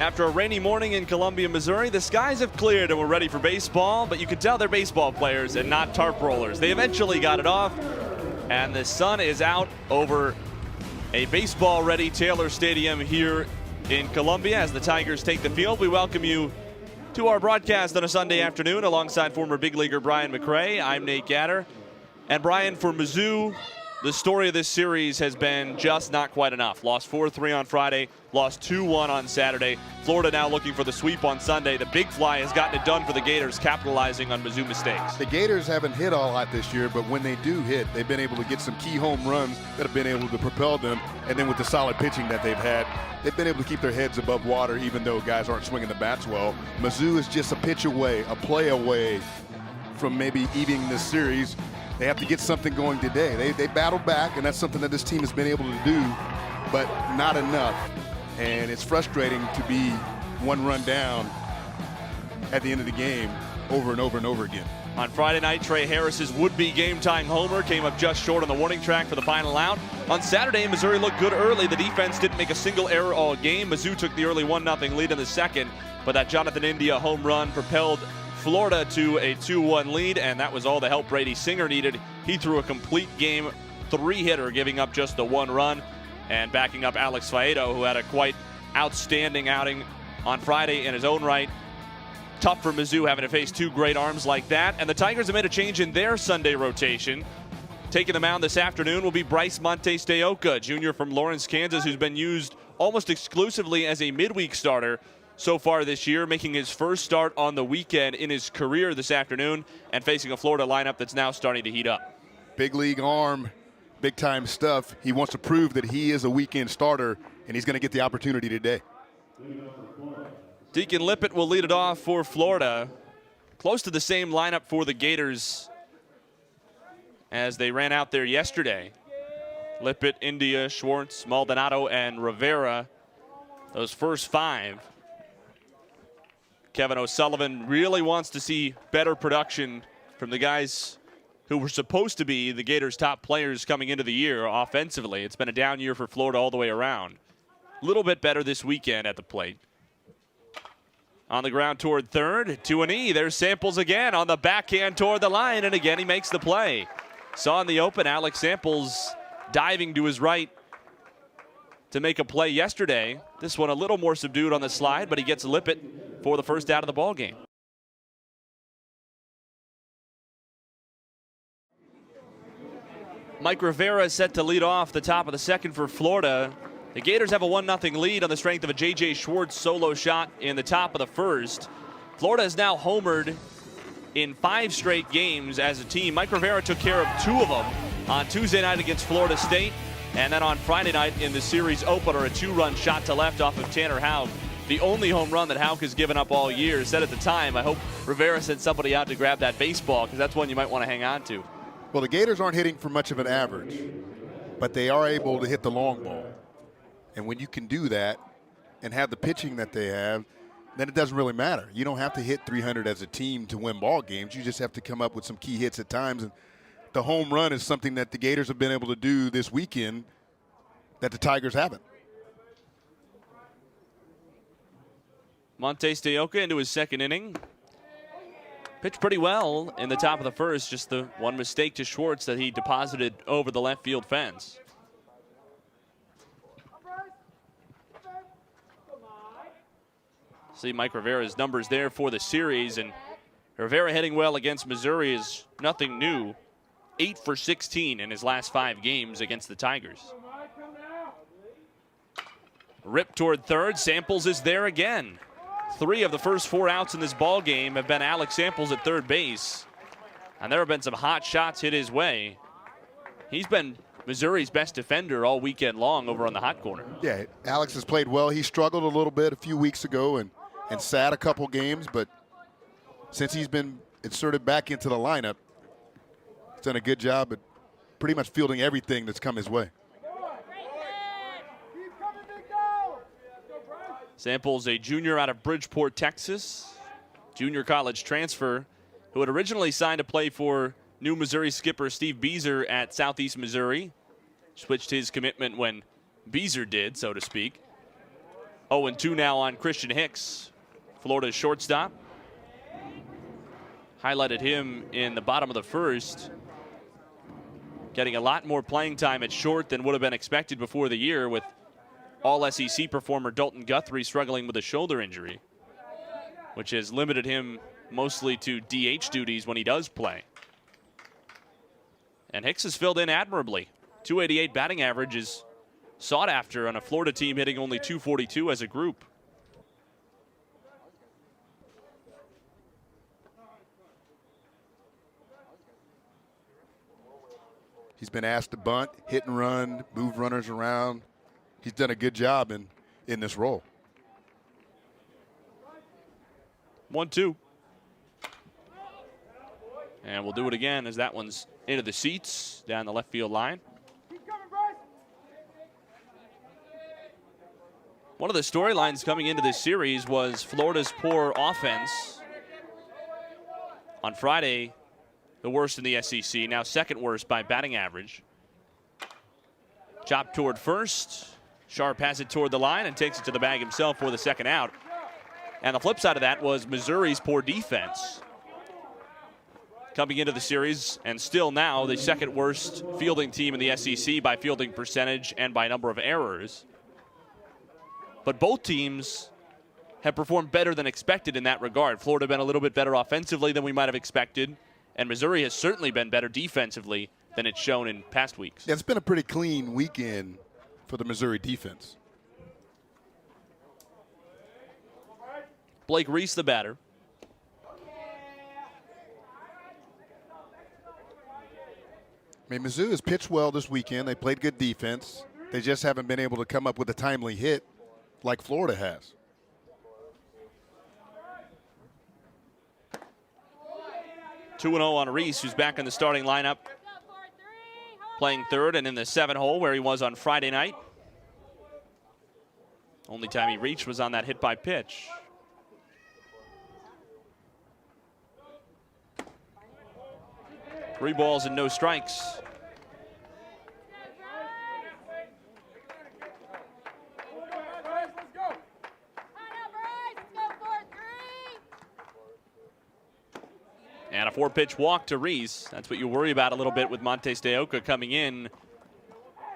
After a rainy morning in Columbia, Missouri, the skies have cleared and we're ready for baseball, but you can tell they're baseball players and not tarp rollers. They eventually got it off, and the sun is out over a baseball-ready Taylor Stadium here in Columbia as the Tigers take the field. We welcome you to our broadcast on a Sunday afternoon alongside former big leaguer Brian McRae. I'm Nate Gatter. And Brian, for Mizzou, the story of this series has been just not quite enough. Lost 4-3 on Friday, lost 2-1 on Saturday. Florida now looking for the sweep on Sunday. The big fly has gotten it done for the Gators, capitalizing on Mizzou mistakes. The Gators haven't hit a lot this year, but when they do hit, they've been able to get some key home runs that have been able to propel them. And then with the solid pitching that they've had, they've been able to keep their heads above water even though guys aren't swinging the bats well. Mizzou is just a pitch away, a play away from maybe evening this series. They have to get something going today. They battled back, and that's something that this team has been able to do, but not enough. And it's frustrating to be one run down at the end of the game over and over and over again. On Friday night, Trey Harris's would-be game-tying homer came up just short on the warning track for the final out. On Saturday, Missouri looked good early. The defense didn't make a single error all game. Mizzou took the early 1-0 lead in the second, but that Jonathan India home run propelled Florida to a 2-1 lead, and that was all the help Brady Singer needed. He threw a complete game three-hitter, giving up just the one run, and backing up Alex Faedo, who had a quite outstanding outing on Friday in his own right. Tough for Mizzou having to face two great arms like that, and the Tigers have made a change in their Sunday rotation. Taking the mound this afternoon will be Bryce Montes de Oca, junior from Lawrence, Kansas, who's been used almost exclusively as a midweek starter so far this year, making his first start on the weekend in his career this afternoon and facing a Florida lineup that's now starting to heat up. Big league arm, big time stuff. He wants to prove that he is a weekend starter, and he's going to get the opportunity today. Deacon Lippett will lead it off for Florida. Close to the same lineup for the Gators as they ran out there yesterday. Lippett, India, Schwartz, Maldonado, and Rivera. Those first five. Kevin O'Sullivan really wants to see better production from the guys who were supposed to be the Gators' top players coming into the year offensively. It's been a down year for Florida all the way around. A little bit better this weekend at the plate. On the ground toward third, to an E. There's Samples again on the backhand toward the line, and again he makes the play. Saw in the open Alex Samples diving to his right to make a play yesterday. This one a little more subdued on the slide, but he gets Lippett for the first out of the ball game. Mike Rivera is set to lead off the top of the second for Florida. The Gators have a 1-0 lead on the strength of a J.J. Schwartz solo shot in the top of the first. Florida has now homered in 5 straight games as a team. Mike Rivera took care of 2 of them on Tuesday night against Florida State, and then on Friday night in the series opener, a 2-run shot to left off of Tanner Houck. The only home run that Houck has given up all year. Said at the time, I hope Rivera sent somebody out to grab that baseball, because that's one you might want to hang on to. Well, the Gators aren't hitting for much of an average, but they are able to hit the long ball. And when you can do that and have the pitching that they have, then it doesn't really matter. You don't have to hit 300 as a team to win ball games. You just have to come up with some key hits at times. And the home run is something that the Gators have been able to do this weekend that the Tigers haven't. Montes de Oca into his second inning. Pitched pretty well in the top of the first, just the one mistake to Schwartz that he deposited over the left field fence. See Mike Rivera's numbers there for the series, and Rivera hitting well against Missouri is nothing new. 8 for 16 in his last 5 games against the Tigers. Rip toward third, Samples is there again. 3 of the first 4 outs in this ball game have been Alex Samples at third base, and there have been some hot shots hit his way. He's been Missouri's best defender all weekend long over on the hot corner. Yeah, Alex has played well. He struggled a little bit a few weeks ago and sat a couple games, but since he's been inserted back into the lineup, he's done a good job at pretty much fielding everything that's come his way. Samples, a junior out of Bridgeport, Texas, junior college transfer, who had originally signed to play for new Missouri skipper Steve Beezer at Southeast Missouri. Switched his commitment when Beezer did, so to speak. 0-2 now on Christian Hicks, Florida's shortstop. Highlighted him in the bottom of the first, getting a lot more playing time at short than would have been expected before the year, with All-SEC performer Dalton Guthrie struggling with a shoulder injury, which has limited him mostly to DH duties when he does play. And Hicks has filled in admirably. 288 batting average is sought after on a Florida team hitting only 242 as a group. He's been asked to bunt, hit and run, move runners around. He's done a good job in this role. 1-2. And we'll do it again as that one's into the seats down the left field line. One of the storylines coming into this series was Florida's poor offense. On Friday, the worst in the SEC, now second worst by batting average. Chop toward first. Sharp has it toward the line and takes it to the bag himself for the second out. And the flip side of that was Missouri's poor defense. Coming into the series, and still now the second worst fielding team in the SEC by fielding percentage and by number of errors. But both teams have performed better than expected in that regard. Florida been a little bit better offensively than we might have expected, and Missouri has certainly been better defensively than it's shown in past weeks. Yeah, it's been a pretty clean weekend for the Missouri defense. Blake Reese, the batter. I mean, Mizzou has pitched well this weekend. They played good defense. They just haven't been able to come up with a timely hit like Florida has. Two 2-0 on Reese, who's back in the starting lineup, playing third and in the 7-hole where he was on Friday night. Only time he reached was on that hit by pitch. Three balls and no strikes. And a 4-pitch walk to Reese. That's what you worry about a little bit with Montes de Oca coming in.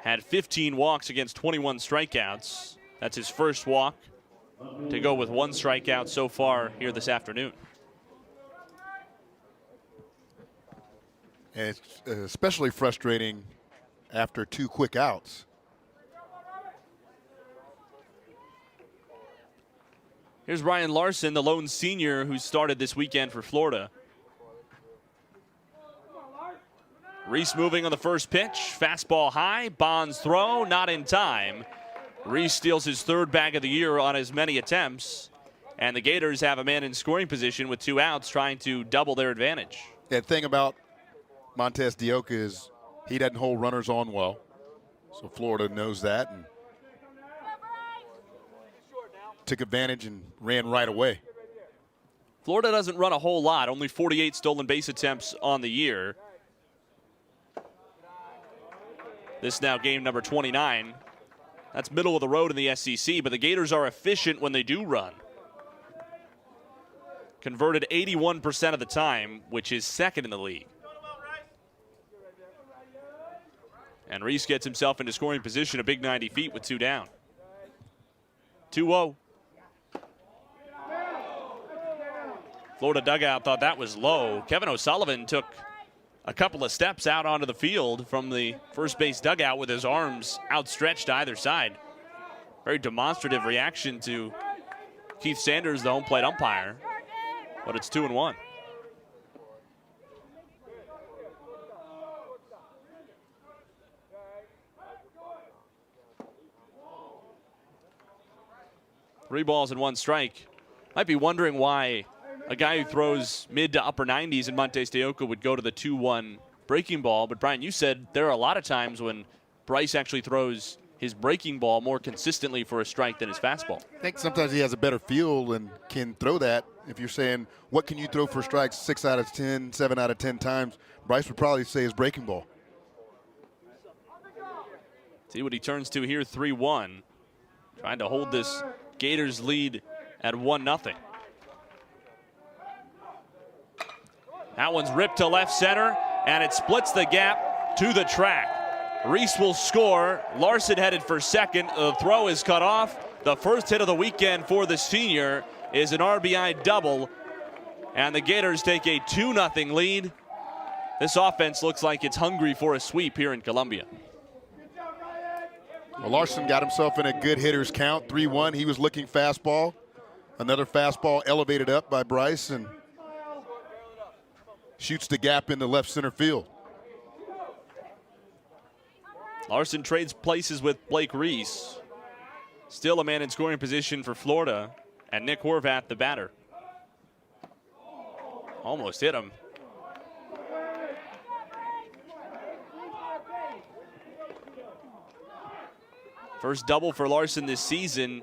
Had 15 walks against 21 strikeouts. That's his first walk to go with 1 strikeout so far here this afternoon. And it's especially frustrating after 2 quick outs. Here's Ryan Larson, the lone senior who started this weekend for Florida. Reese moving on the first pitch. Fastball high. Bonds throw. Not in time. Reese steals his 3rd bag of the year on as many attempts. And the Gators have a man in scoring position with 2 outs trying to double their advantage. Yeah, the thing about Montes de Oca is he doesn't hold runners on well. So Florida knows that and took advantage and ran right away. Florida doesn't run a whole lot. Only 48 stolen base attempts on the year. This now game number 29. That's middle of the road in the SEC, but the Gators are efficient when they do run. Converted 81% of the time, which is second in the league. And Reese gets himself into scoring position, a big 90 feet with 2 down. 2-0. Florida dugout thought that was low. Kevin O'Sullivan took a couple of steps out onto the field from the first base dugout with his arms outstretched to either side. Very demonstrative reaction to Keith Sanders, the home plate umpire. But it's 2-1. Three balls and 1 strike. Might be wondering why a guy who throws mid to upper 90s in Montes de Oca would go to the 2-1 breaking ball. But Brian, you said there are a lot of times when Bryce actually throws his breaking ball more consistently for a strike than his fastball. I think sometimes he has a better feel and can throw that. If you're saying, what can you throw for strikes 6 out of 10, 7 out of 10 times, Bryce would probably say his breaking ball. See what he turns to here, 3-1. Trying to hold this Gators lead at 1-0. That one's ripped to left center, and it splits the gap to the track. Reese will score. Larson headed for second. The throw is cut off. The first hit of the weekend for the senior is an RBI double, and the Gators take a 2-0 lead. This offense looks like it's hungry for a sweep here in Columbia. Well, Larson got himself in a good hitter's count, 3-1. He was looking fastball. Another fastball elevated up by Bryce and shoots the gap into left center field. Larson trades places with Blake Reese. Still a man in scoring position for Florida, and Nick Horvath, the batter. Almost hit him. First double for Larson this season.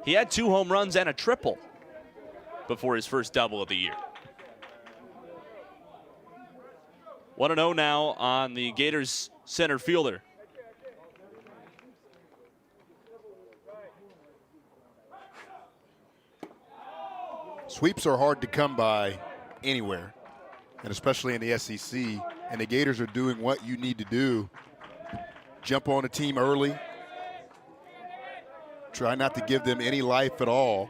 He had 2 home runs and a triple before his first double of the year. 1-0 now on the Gators center fielder. Sweeps are hard to come by anywhere, and especially in the SEC. And the Gators are doing what you need to do. Jump on a team early. Try not to give them any life at all.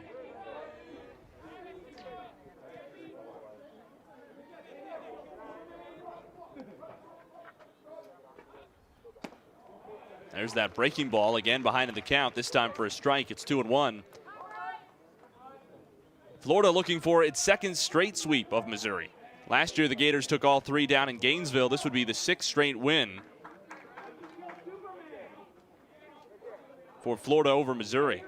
There's that breaking ball again behind in the count, this time for a strike. It's 2-1. Florida looking for its second straight sweep of Missouri. Last year the Gators took all 3 down in Gainesville. This would be the 6th straight win for Florida over Missouri.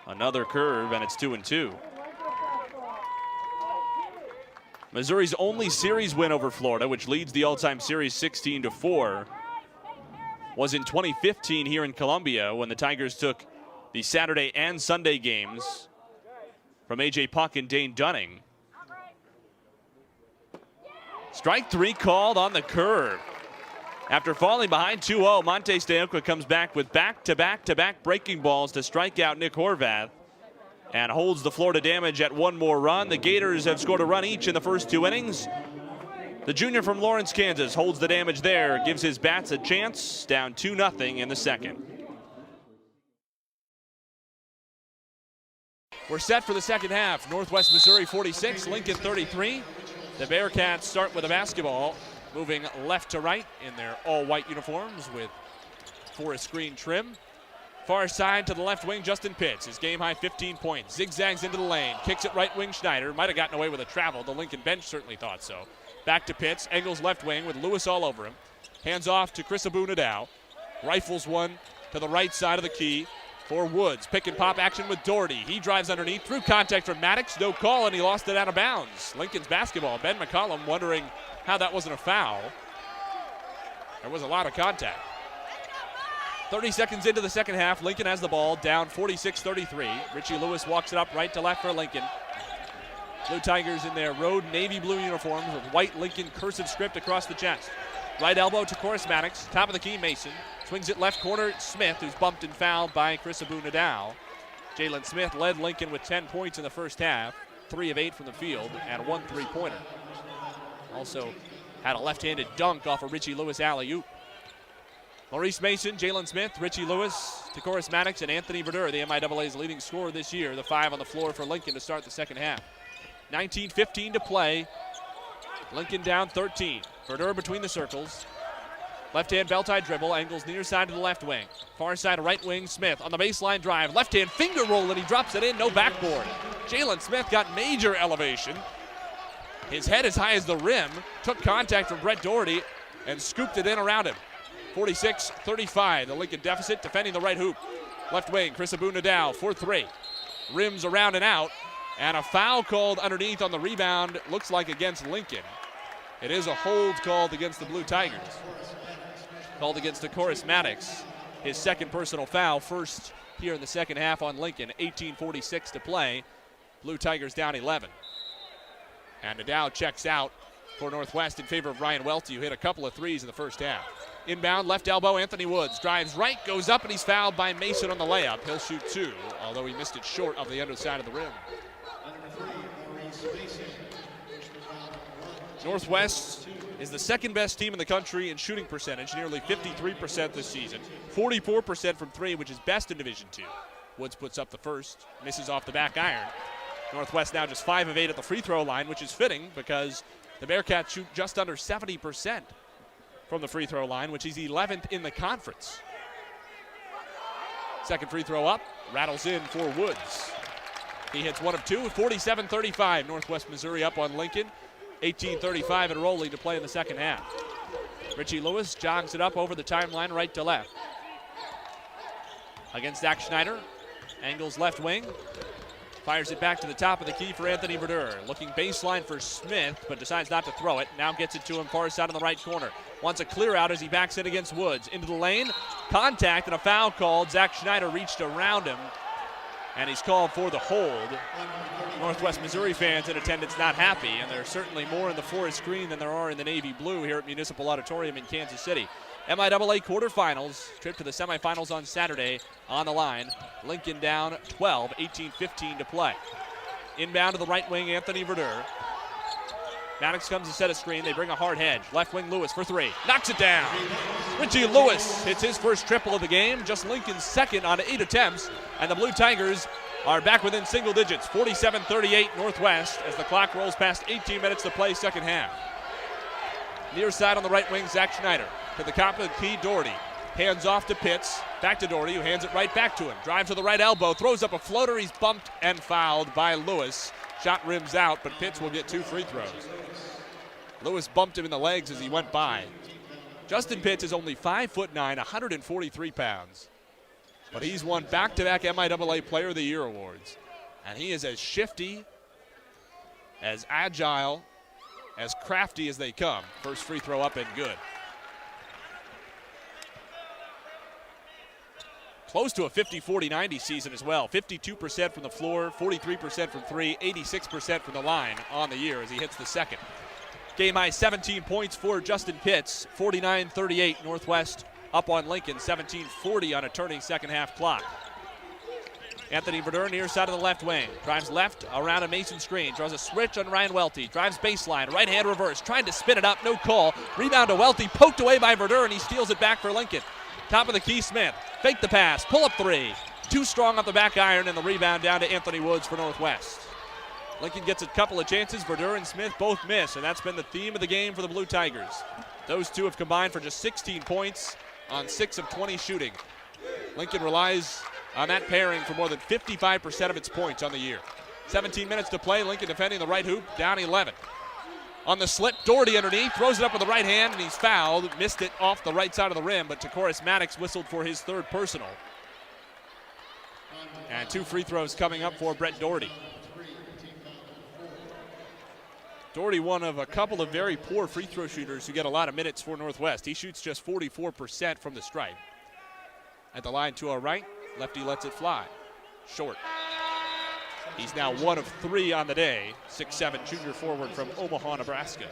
Another curve, and it's 2-2. Missouri's only series win over Florida, which leads the all-time series 16-4, was in 2015 here in Columbia when the Tigers took the Saturday and Sunday games from A.J. Puck and Dane Dunning. Strike 3 called on the curve. After falling behind 2-0, Monte Steoka comes back with back-to-back-to-back breaking balls to strike out Nick Horvath and holds the Florida damage at 1 more run. The Gators have scored a run each in the first 2 innings. The junior from Lawrence, Kansas holds the damage there, gives his bats a chance, down 2-0 in the second. We're set for the second half. Northwest Missouri 46, Lincoln 33. The Bearcats start with a basketball, moving left to right in their all-white uniforms with forest green trim. Far side to the left wing, Justin Pitts. His game-high 15 points. Zigzags into the lane. Kicks it right wing, Schneider. Might have gotten away with a travel. The Lincoln bench certainly thought so. Back to Pitts. Engels left wing with Lewis all over him. Hands off to Chris Abu-Nadal. Rifles one to the right side of the key for Woods. Pick and pop action with Doherty. He drives underneath through contact from Maddox. No call, and he lost it out of bounds. Lincoln's basketball. Ben McCollum wondering how that wasn't a foul. There was a lot of contact. 30 seconds into the second half, Lincoln has the ball, down 46-33. Richie Lewis walks it up right to left for Lincoln. Blue Tigers in their road navy blue uniforms with white Lincoln cursive script across the chest. Right elbow to Corus Maddox, top of the key Mason. Swings it left corner, Smith, who's bumped and fouled by Chris Abu-Nadal. Jalen Smith led Lincoln with 10 points in the first half, 3 of 8 from the field, and 1 3-pointer. Also had a left-handed dunk off of Richie Lewis alley-oop. Maurice Mason, Jalen Smith, Richie Lewis, Corus Maddox, and Anthony Verdure, the MIAA's leading scorer this year. The 5 on the floor for Lincoln to start the second half. 19:15 to play. Lincoln down 13. Verdure between the circles. Left-hand bell-tie dribble, angles near side to the left wing. Far side right wing, Smith on the baseline drive. Left-hand finger roll, and he drops it in, no backboard. Jalen Smith got major elevation. His head as high as the rim, took contact from Brett Doherty, and scooped it in around him. 46-35, the Lincoln deficit, defending the right hoop. Left wing, Chris Abu-Nadal, 4-3. Rims around and out, and a foul called underneath on the rebound, looks like against Lincoln. It is a hold called against the Blue Tigers. Called against Corus Maddox. His second personal foul, first here in the second half on Lincoln. 18:46 to play. Blue Tigers down 11. And Nadal checks out for Northwest in favor of Ryan Welty, who hit a couple of threes in the first half. Inbound, left elbow, Anthony Woods drives right, goes up, and he's fouled by Mason on the layup. He'll shoot 2, although he missed it short of the underside of the rim. Northwest is the second best team in the country in shooting percentage, nearly 53% this season. 44% from 3, which is best in Division II. Woods puts up the first, misses off the back iron. Northwest now just 5 of 8 at the free throw line, which is fitting because the Bearcats shoot just under 70% from the free throw line, which is 11th in the conference. Second free throw up, rattles in for Woods. He hits 1 of 2, 47-35. Northwest Missouri up on Lincoln. 18:35 and rolling to play in the second half. Richie Lewis jogs it up over the timeline right to left. Against Zach Schneider, angles left wing. Fires it back to the top of the key for Anthony Verdure. Looking baseline for Smith, but decides not to throw it. Now gets it to him far side on the right corner. Wants a clear out as he backs in against Woods. Into the lane, contact and a foul called. Zach Schneider reached around him, and he's called for the hold. Northwest Missouri fans in attendance not happy, and there's certainly more in the forest green than there are in the navy blue here at Municipal Auditorium in Kansas City. MIAA quarterfinals, trip to the semifinals on Saturday on the line. Lincoln down 12, 18-15 to play. Inbound to the right wing, Anthony Verdure. Maddox comes to set a screen. They bring a hard hedge. Left wing Lewis for 3. Knocks it down. Richie Lewis hits his first triple of the game. Just Lincoln's second on 8 attempts. And the Blue Tigers are back within single digits. 47-38 Northwest as the clock rolls past 18 minutes to play second half. Near side on the right wing, Zach Schneider. To the top of the key, Doherty. Hands off to Pitts. Back to Doherty, who hands it right back to him. Drives to the right elbow. Throws up a floater. He's bumped and fouled by Lewis. Shot rims out, but Pitts will get 2 free throws. Lewis bumped him in the legs as he went by. Justin Pitts is only 5'9", 143 pounds. But he's won back-to-back MIAA Player of the Year awards. And he is as shifty, as agile, as crafty as they come. First free throw up and good. Close to a 50-40-90 season as well. 52% from the floor, 43% from 3, 86% from the line on the year as he hits the second. Game high 17 points for Justin Pitts. 49-38 Northwest up on Lincoln. 17-40 on a turning second half clock. Anthony Verdure near side of the left wing. Drives left around a Mason screen. Draws a switch on Ryan Welty. Drives baseline. Right hand reverse. Trying to spin it up. No call. Rebound to Welty. Poked away by Verdure, and he steals it back for Lincoln. Top of the key, Smith. Fake the pass. Pull up 3. Too strong off the back iron, and the rebound down to Anthony Woods for Northwest. Lincoln gets a couple of chances. Verdure and Smith both miss, and that's been the theme of the game for the Blue Tigers. Those two have combined for just 16 points on 6 of 20 shooting. Lincoln relies on that pairing for more than 55% of its points on the year. 17 minutes to play. Lincoln defending the right hoop, down 11. On the slip, Doherty underneath, throws it up with the right hand, and he's fouled. Missed it off the right side of the rim, but Tacoris Maddox whistled for his 3rd personal. And 2 free throws coming up for Brett Doherty. Doherty, one of a couple of very poor free throw shooters who get a lot of minutes for Northwest. He shoots just 44% from the stripe. At the line to our right, lefty lets it fly. Short. He's now 1 of 3 on the day. 6'7" junior forward from Omaha, Nebraska.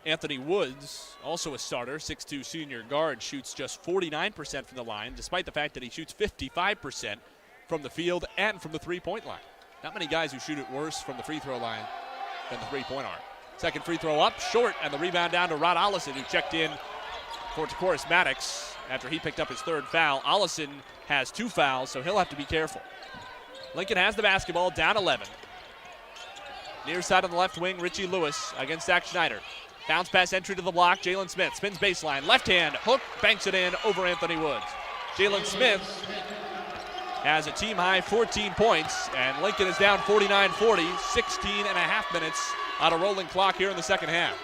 Anthony Woods, also a starter, 6'2" senior guard, shoots just 49% from the line, despite the fact that he shoots 55% from the field and from the three-point line. Not many guys who shoot it worse from the free throw line than the three-point arc. Second free throw up, short, and the rebound down to Rod Ollison, who checked in for Tacoris Maddox after he picked up his 3rd foul. Ollison has 2 fouls, so he'll have to be careful. Lincoln has the basketball, down 11. Near side on the left wing, Richie Lewis against Zach Schneider. Bounce pass entry to the block, Jalen Smith spins baseline, left hand, hook, banks it in over Anthony Woods. Jalen Smith has a team-high 14 points, and Lincoln is down 49-40, 16 and a half minutes on a rolling clock here in the second half.